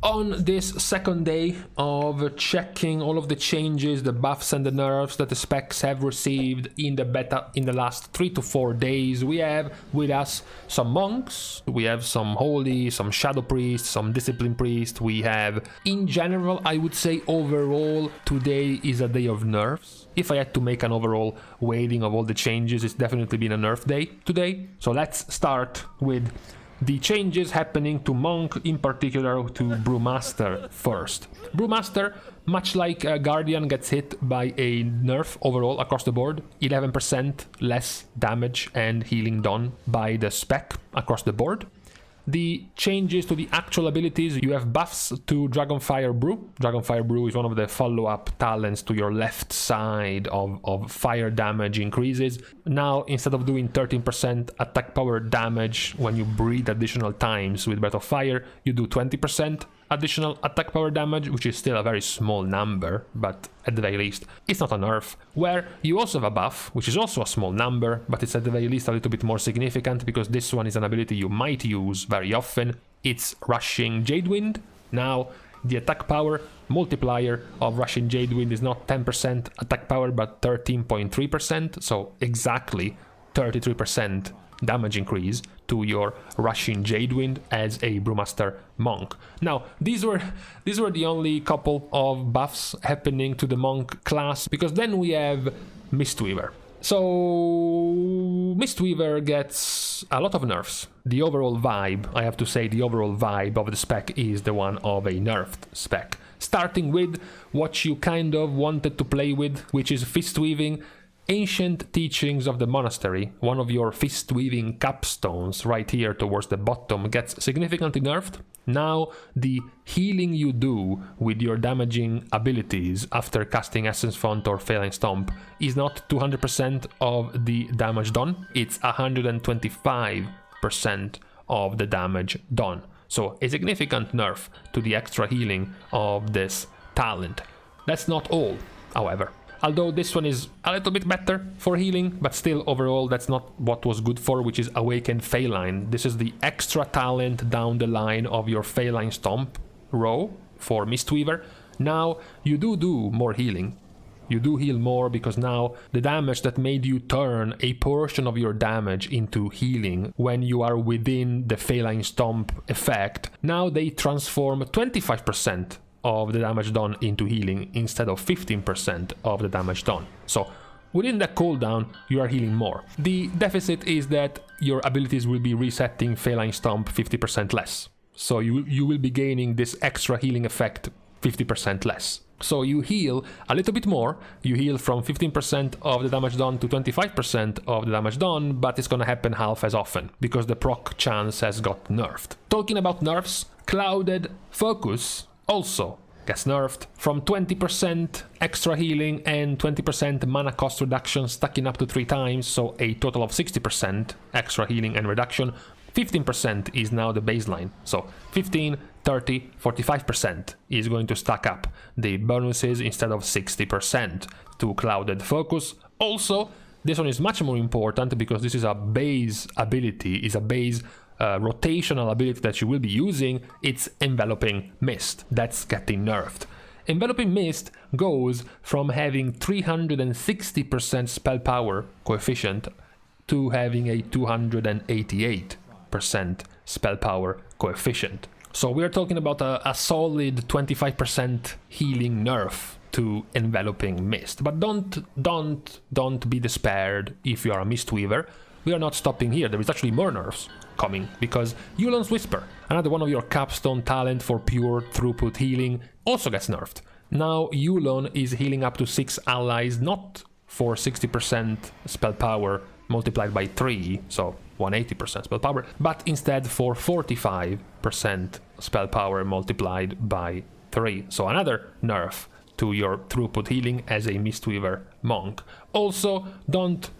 On this second day of checking all of the changes, the buffs and the nerfs that the specs have received in the beta in the last 3 to 4 days, we have with us some monks, we have some holy, some shadow priests, some discipline priests. We have, in general, I would say overall, today is a day of nerfs. If I had to make an overall weighting of all the changes, it's definitely been a nerf day today. So let's start with the changes happening to Monk, in particular to Brewmaster first. Brewmaster, much like Guardian, gets hit by a nerf overall across the board. 11% less damage and healing done by the spec across the board. The changes to the actual abilities, you have buffs to Dragonfire Brew. Dragonfire Brew is one of the follow-up talents to your left side of fire damage increases. Now, instead of doing 13% attack power damage when you breathe additional times with Breath of Fire, you do 20% additional attack power damage, which is still a very small number, but at the very least, it's not a nerf. Where you also have a buff, which is also a small number, but it's at the very least a little bit more significant, because this one is an ability you might use very often. It's Rushing Jadewind. Now, the attack power multiplier of Rushing Jadewind is not 10% attack power, but 13.3%, so exactly 33% damage increase to your Rushing Jadewind as a Brewmaster monk. Now, these were the only couple of buffs happening to the monk class, because then we have Mistweaver. So Mistweaver gets a lot of nerfs. The overall vibe, I have to say, the overall vibe of the spec is the one of a nerfed spec. Starting with what you kind of wanted to play with, which is fist weaving. Ancient Teachings of the Monastery, one of your fist weaving capstones right here towards the bottom, gets significantly nerfed. Now the healing you do with your damaging abilities after casting Essence Font or Failing Stomp is not 200% of the damage done, it's 125% of the damage done. So a significant nerf to the extra healing of this talent. That's not all, however. Although this one is a little bit better for healing, but still overall that's not what was good for, which is Awakened Feline. This is the extra talent down the line of your Feline Stomp row for Mistweaver. Now you do more healing. You do heal more, because now the damage that made you turn a portion of your damage into healing when you are within the Feline Stomp effect, now they transform 25% of the damage done into healing instead of 15% of the damage done. So within that cooldown, you are healing more. The deficit is that your abilities will be resetting Feline Stomp 50% less. So you will be gaining this extra healing effect 50% less. So you heal a little bit more, you heal from 15% of the damage done to 25% of the damage done, but it's gonna happen half as often, because the proc chance has got nerfed. Talking about nerfs, Clouded Focus also gets nerfed from 20% extra healing and 20% mana cost reduction stacking up to 3 times, so a total of 60% extra healing and reduction. 15% is now the baseline, so 15, 30, 45% is going to stack up the bonuses instead of 60% to Clouded Focus. Also, this one is much more important because this is a base ability, is a base rotational ability that you will be using. It's Enveloping Mist. That's getting nerfed. Enveloping Mist goes from having 360% spell power coefficient to having a 288% spell power coefficient. So we're talking about a solid 25% healing nerf to Enveloping Mist. But don't be despaired if you are a Mistweaver. We are not stopping here. There is actually more nerfs coming, because Yulon's Whisper, another one of your capstone talent for pure throughput healing, also gets nerfed. Now Yulon is healing up to 6 allies, not for 60% spell power multiplied by 3, so 180% spell power, but instead for 45% spell power multiplied by 3. So another nerf to your throughput healing as a Mistweaver monk. Also, don't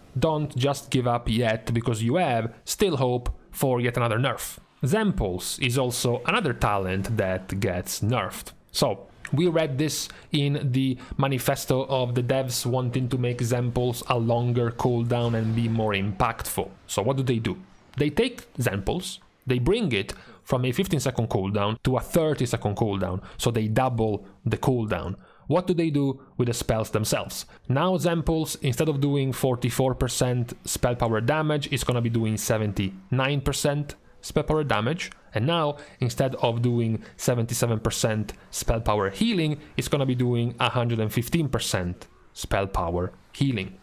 just give up yet, because you have still hope for yet another nerf. Zempulse is also another talent that gets nerfed. So we read this in the manifesto of the devs wanting to make Zempulse a longer cooldown and be more impactful. So what do? They take Zempulse, They bring it from a 15-second cooldown to a 30-second cooldown, so they double the cooldown. What do they do with the spells themselves? Now Zempulse, instead of doing 44% spell power damage, is gonna be doing 79% spell power damage. And now, instead of doing 77% spell power healing, it's gonna be doing 115% spell power healing.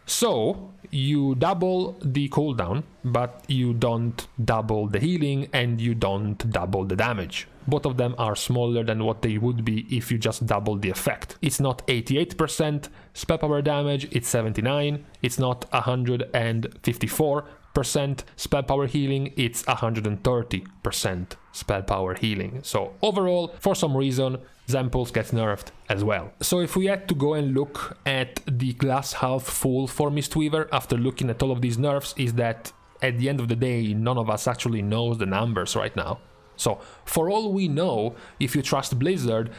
So, you double the cooldown, but you don't double the healing and you don't double the damage. Both of them are smaller than what they would be if you just double the effect. It's not 88% spell power damage, it's 79. It's not 154% spell power healing, it's 130% spell power healing. So overall, for some reason, Zempulse gets nerfed as well. So if we had to go and look at the glass half full for Mistweaver after looking at all of these nerfs, is that at the end of the day, none of us actually knows the numbers right now. So for all we know, if you trust Blizzard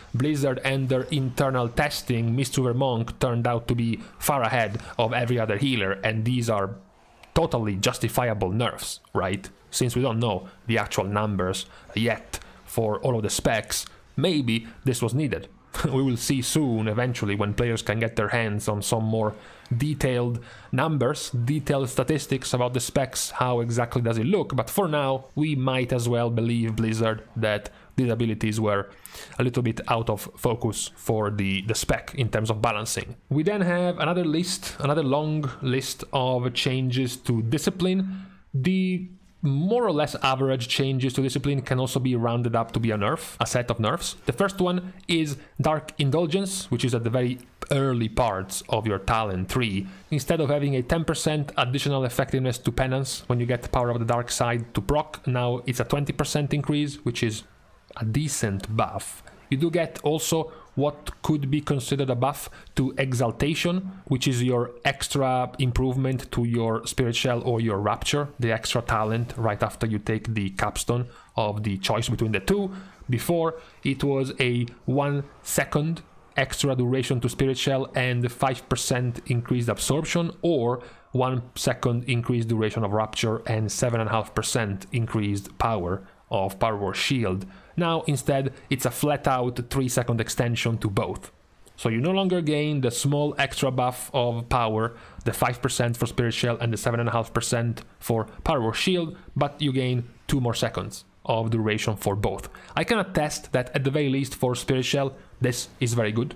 and their internal testing, Mistweaver Monk turned out to be far ahead of every other healer, and these are totally justifiable nerfs, right? Since we don't know the actual numbers yet for all of the specs, maybe this was needed. We will see soon, eventually, when players can get their hands on some more detailed numbers, detailed statistics about the specs, how exactly does it look. But for now, we might as well believe Blizzard that these abilities were a little bit out of focus for the spec in terms of balancing. We then have another long list of changes to discipline. The more or less average changes to discipline can also be rounded up to be a set of nerfs. The first one is Dark Indulgence, which is at the very early parts of your talent tree. Instead of having a 10% additional effectiveness to penance when you get Power of the Dark Side to proc, now it's a 20% increase, which is a decent buff. You do get also what could be considered a buff to Exaltation, which is your extra improvement to your Spirit Shell or your Rapture, the extra talent right after you take the capstone of the choice between the two. Before, it was a 1 second extra duration to Spirit Shell and 5% increased absorption, or 1 second increased duration of Rapture and 7.5% increased power of Power War Shield. Now, instead, it's a flat-out 3-second extension to both. So you no longer gain the small extra buff of power, the 5% for Spirit Shell and the 7.5% for Power War Shield, but you gain 2 more seconds of duration for both. I can attest that at the very least for Spirit Shell, this is very good,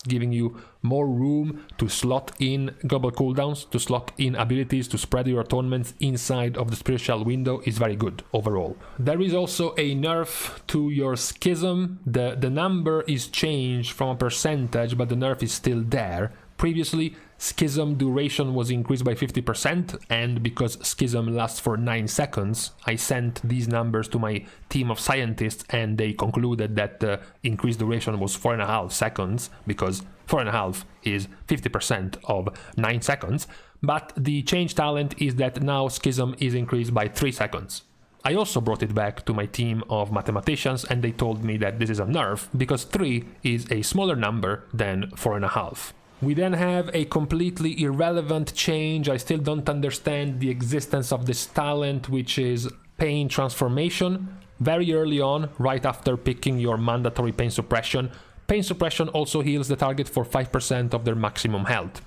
giving you more room to slot in global cooldowns, to slot in abilities, to spread your atonements inside of the Spirit Shell window is very good overall. There is also a nerf to your Schism. The number is changed from a percentage, but the nerf is still there. Previously, Schism duration was increased by 50%, and because Schism lasts for 9 seconds, I sent these numbers to my team of scientists, and they concluded that the increased duration was 4.5 seconds, because 4.5 is 50% of 9 seconds. But the change talent is that now Schism is increased by 3 seconds. I also brought it back to my team of mathematicians, and they told me that this is a nerf, because 3 is a smaller number than 4.5. We then have a completely irrelevant change. I still don't understand the existence of this talent, which is Pain Transformation. Very early on, right after picking your mandatory Pain Suppression, Pain Suppression also heals the target for 5% of their maximum health.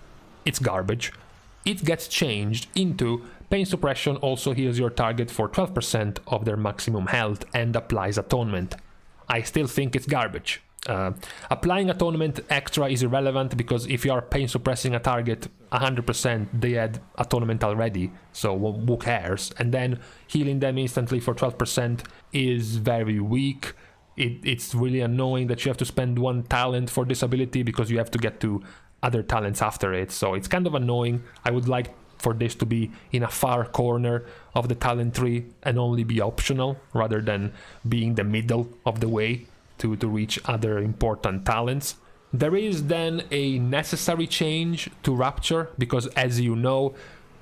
It's garbage. It gets changed into Pain Suppression also heals your target for 12% of their maximum health and applies Atonement. I still think it's garbage. Applying Atonement extra is irrelevant, because if you are pain suppressing a target 100%, they had Atonement already, so who cares? And then healing them instantly for 12% is very weak. It's really annoying that you have to spend 1 talent for this ability, because you have to get to other talents after it, so it's kind of annoying. I would like for this to be in a far corner of the talent tree and only be optional, rather than being the middle of the way to reach other important talents. There is then a necessary change to Rapture, because as you know,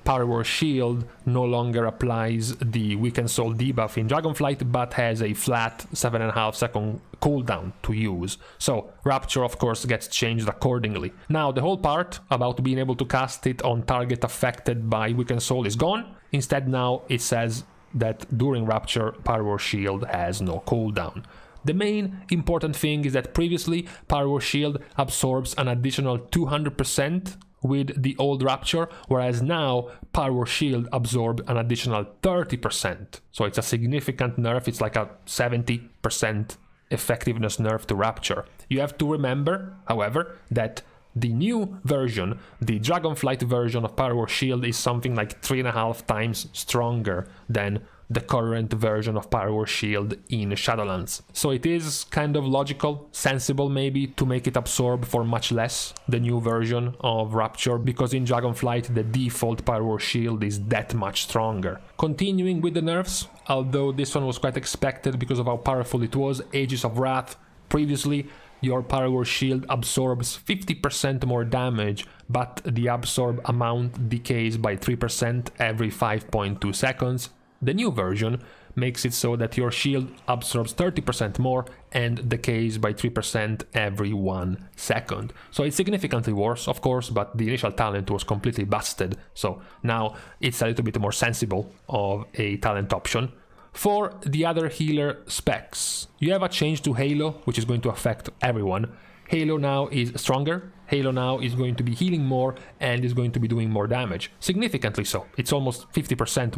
Power War Shield no longer applies the Weakened Soul debuff in Dragonflight, but has a flat 7.5 second cooldown to use. So Rapture of course gets changed accordingly. Now the whole part about being able to cast it on target affected by Weakened Soul is gone. Instead now it says that during Rapture, Power Shield has no cooldown. The main important thing is that previously Power Shield absorbs an additional 200% with the old Rapture, whereas now Power Shield absorbed an additional 30%. So it's a significant nerf, it's like a 70% effectiveness nerf to Rapture. You have to remember, however, that the new version, the Dragonflight version of Power Shield, is something like 3.5 times stronger than the current version of Power Shield in Shadowlands. So it is kind of logical, sensible maybe, to make it absorb for much less the new version of Rapture, because in Dragonflight the default Power Shield is that much stronger. Continuing with the nerfs, although this one was quite expected because of how powerful it was, Aegis of Wrath. Previously, your Power Shield absorbs 50% more damage, but the absorb amount decays by 3% every 5.2 seconds. The new version makes it so that your shield absorbs 30% more and decays by 3% every 1 second. So it's significantly worse, of course, but the initial talent was completely busted, so now it's a little bit more sensible of a talent option. For the other healer specs, you have a change to Halo, which is going to affect everyone. Halo now is stronger, Halo now is going to be healing more and is going to be doing more damage. Significantly so. It's almost 50%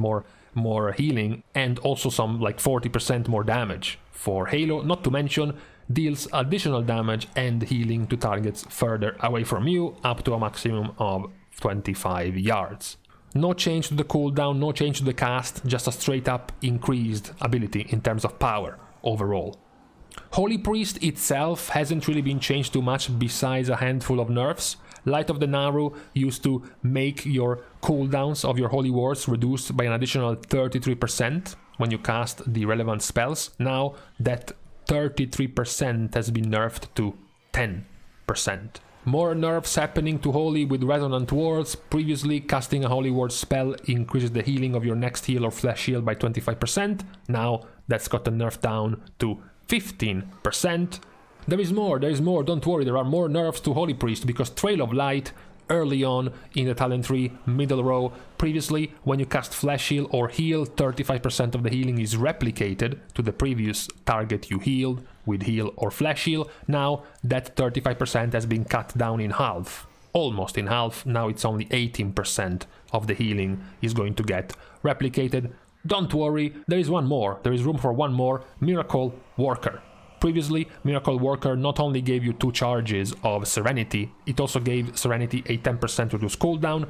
more healing and also some like 40% more damage for Halo, not to mention deals additional damage and healing to targets further away from you up to a maximum of 25 yards. No change to the cooldown, no change to the cast, just a straight up increased ability in terms of power overall. Holy Priest itself hasn't really been changed too much besides a handful of nerfs. Light of the Naru used to make your cooldowns of your holy words reduced by an additional 33% when you cast the relevant spells. Now that 33% has been nerfed to 10%. More nerfs happening to Holy with Resonant Words. Previously, casting a Holy Word spell increases the healing of your next heal or flash heal by 25%. Now that's got a nerf down to 15%. There is more, don't worry, there are more nerfs to Holy Priest, because Trail of Light early on in the talent tree, middle row, previously when you cast Flash Heal or heal, 35% of the healing is replicated to the previous target you healed with heal or Flash Heal. Now that 35% has been cut down in half, almost in half. Now it's only 18% of the healing is going to get replicated. Don't worry, there is one more, there is room for one more, Miracle Worker. Previously, Miracle Worker not only gave you 2 charges of Serenity, it also gave Serenity a 10% reduced cooldown.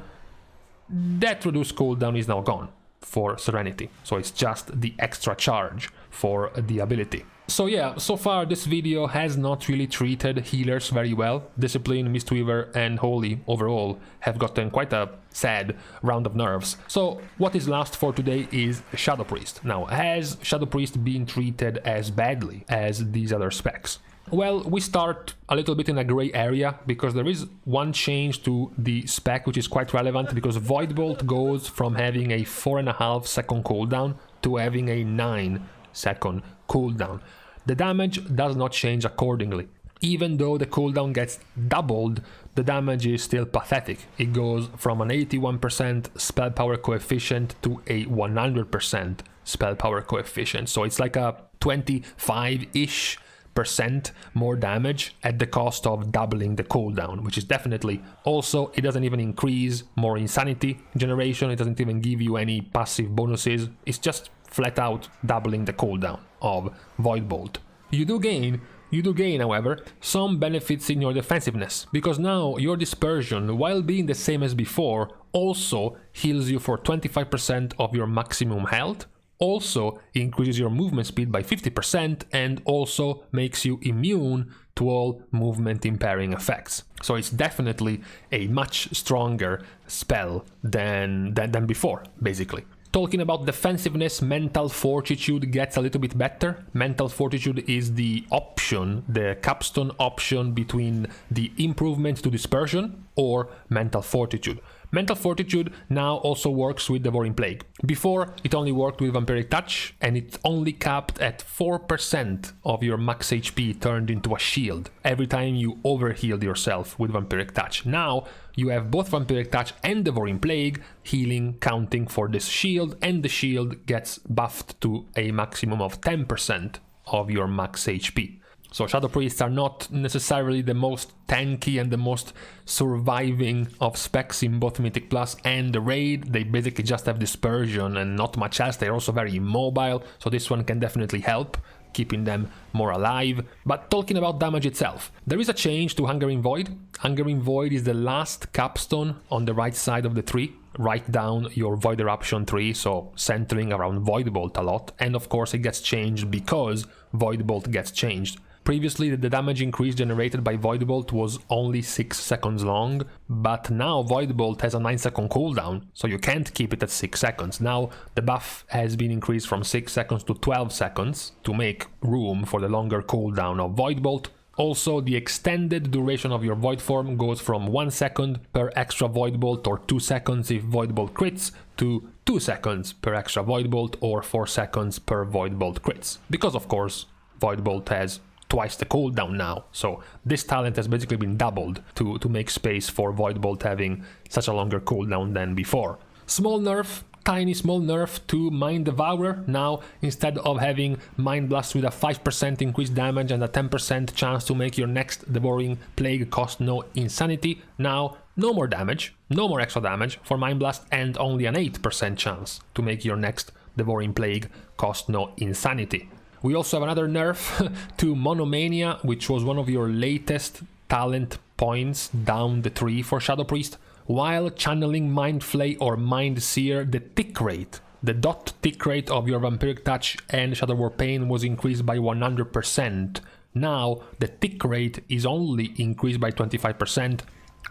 That reduced cooldown is now gone for Serenity, so it's just the extra charge for the ability. So yeah, so far this video has not really treated healers very well. Discipline, Mistweaver and Holy overall have gotten quite a sad round of nerfs. So what is last for today is Shadow Priest. Now, has Shadow Priest been treated as badly as these other specs? Well, we start a little bit in a gray area, because there is one change to the spec which is quite relevant, because Void Bolt goes from having a 4.5 second cooldown to having a 9 second cooldown. The damage does not change accordingly. Even though the cooldown gets doubled, the damage is still pathetic. It goes from an 81% spell power coefficient to a 100% spell power coefficient. So it's like a 25-ish % more damage at the cost of doubling the cooldown, which is definitely. Also, it doesn't even increase more insanity generation, it doesn't even give you any passive bonuses, it's just flat out doubling the cooldown of Void Bolt. You do gain, however, some benefits in your defensiveness, because now your dispersion, while being the same as before, also heals you for 25% of your maximum health, also increases your movement speed by 50%, and also makes you immune to all movement impairing effects. So it's definitely a much stronger spell than before, basically. Talking about defensiveness, Mental Fortitude gets a little bit better. Mental Fortitude is the option, the capstone option between the improvement to dispersion or Mental Fortitude. Mental Fortitude now also works with Devouring Plague. Before, it only worked with Vampiric Touch, and it only capped at 4% of your max HP turned into a shield every time you overhealed yourself with Vampiric Touch. Now, you have both Vampiric Touch and Devouring Plague healing counting for this shield, and the shield gets buffed to a maximum of 10% of your max HP. So Shadow Priests are not necessarily the most tanky and the most surviving of specs in both Mythic Plus and the Raid. They basically just have Dispersion and not much else. They're also very immobile, so this one can definitely help, keeping them more alive. But talking about damage itself, there is a change to Hungering Void. Hungering Void is the last capstone on the right side of the tree. Write down your Void Eruption tree, so centering around Void Bolt a lot. And of course it gets changed because Void Bolt gets changed. Previously, the damage increase generated by Void Bolt was only 6 seconds long, but now Void Bolt has a 9-second cooldown, so you can't keep it at 6 seconds. Now, the buff has been increased from 6 seconds to 12 seconds to make room for the longer cooldown of Void Bolt. Also, the extended duration of your Void form goes from 1 second per extra Void Bolt or 2 seconds if Void Bolt crits to 2 seconds per extra Void Bolt or 4 seconds per Void Bolt crits. Because, of course, Void Bolt has twice the cooldown now, so this talent has basically been doubled to make space for Void Bolt having such a longer cooldown than before. Small nerf, tiny small nerf to Mind Devourer. Now, instead of having Mind Blast with a 5% increased damage and a 10% chance to make your next Devouring Plague cost no insanity, now no more damage, no more extra damage for Mind Blast, and only an 8% chance to make your next Devouring Plague cost no insanity. We also have another nerf to Monomania, which was one of your latest talent points down the tree for Shadow Priest. While channeling Mind Flay or Mind Seer, the tick rate, the dot tick rate of your Vampiric Touch and Shadow War Pain was increased by 100%. Now, the tick rate is only increased by 25%,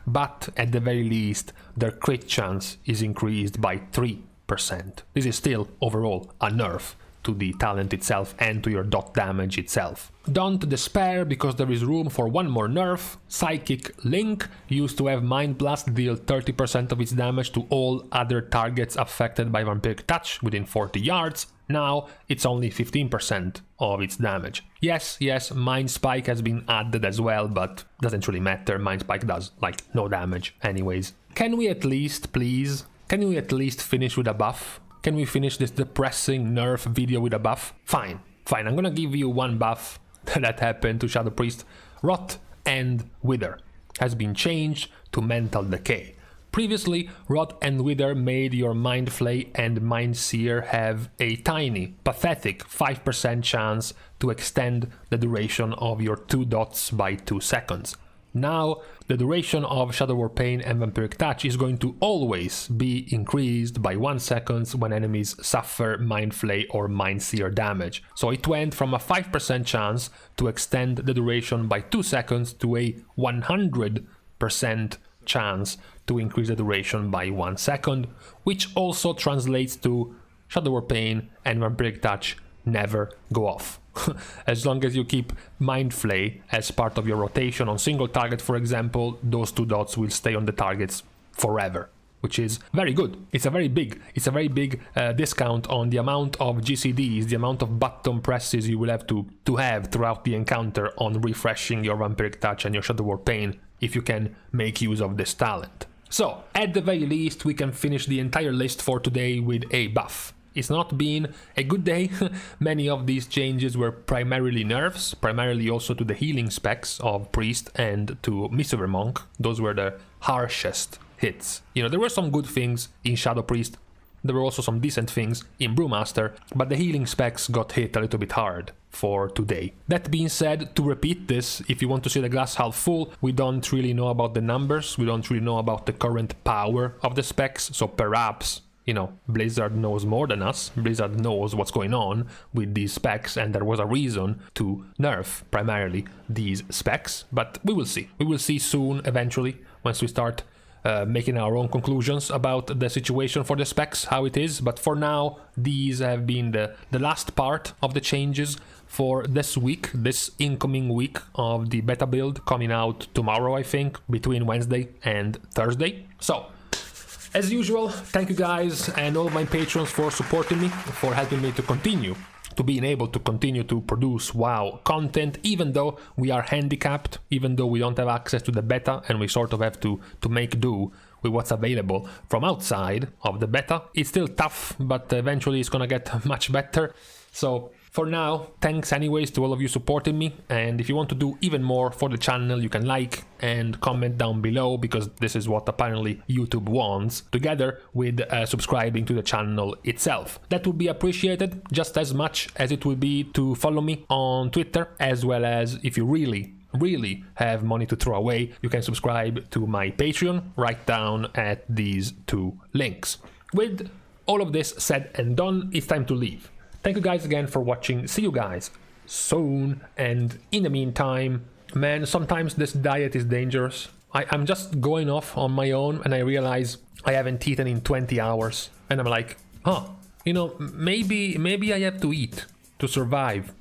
but at the very least, their crit chance is increased by 3%. This is still, overall, a nerf to the talent itself and to your dot damage itself. Don't despair, because there is room for one more nerf. Psychic Link used to have Mind Blast deal 30% of its damage to all other targets affected by Vampiric Touch within 40 yards. Now it's only 15% of its damage. Yes, Mind Spike has been added as well, but doesn't really matter. Mind Spike does like no damage anyways. Can we at least, please, finish with a buff? Can we finish this depressing nerf video with a buff? Fine, I'm gonna give you one buff that happened to Shadow Priest. Rot and Wither has been changed to Mental Decay. Previously, Rot and Wither made your Mind Flay and Mind Seer have a tiny, pathetic 5% chance to extend the duration of your 2 dots by 2 seconds. Now, the duration of Shadow War Pain and Vampiric Touch is going to always be increased by 1 second when enemies suffer Mind Flay or Mind Seer damage. So it went from a 5% chance to extend the duration by 2 seconds to a 100% chance to increase the duration by 1 second, which also translates to Shadow War Pain and Vampiric Touch never go off. As long as you keep Mind Flay as part of your rotation on single target, for example, those 2 dots will stay on the targets forever, which is very good. It's a very big discount on the amount of GCDs, the amount of button presses you will have to have throughout the encounter on refreshing your Vampiric Touch and your Shadow War Pain if you can make use of this talent. So, at the very least, we can finish the entire list for today with a buff. It's not been a good day. Many of these changes were primarily nerfs, primarily also to the healing specs of Priest and to Mistweaver Monk. Those were the harshest hits. You know, there were some good things in Shadow Priest, there were also some decent things in Brewmaster, but the healing specs got hit a little bit hard for today. That being said, to repeat this, if you want to see the glass half full, we don't really know about the numbers, we don't really know about the current power of the specs, so perhaps, you know, Blizzard knows more than us. Blizzard knows what's going on with these specs, and there was a reason to nerf primarily these specs, but we will see. We will see soon, eventually, once we start making our own conclusions about the situation for the specs, how it is. But for now, these have been the last part of the changes for this week, this incoming week of the beta build coming out tomorrow, I think, between Wednesday and Thursday. So, As usual, thank you guys and all my patrons for supporting me, for helping me to continue to being able to continue to produce WoW content, even though we are handicapped, even though we don't have access to the beta and we sort of have to make do with what's available from outside of the beta. It's still tough, but eventually it's gonna get much better. So for now, thanks anyways to all of you supporting me, and if you want to do even more for the channel, you can like and comment down below, because this is what apparently YouTube wants, together with subscribing to the channel itself. That would be appreciated just as much as it would be to follow me on Twitter, as well as if you really have money to throw away, you can subscribe to my Patreon right down at these two links. With all of this said and done, it's time to leave. Thank you guys again for watching. See you guys soon. And in the meantime, man, sometimes this diet is dangerous. I'm just going off on my own and I realize I haven't eaten in 20 hours. And I'm like, huh, you know, maybe I have to eat to survive.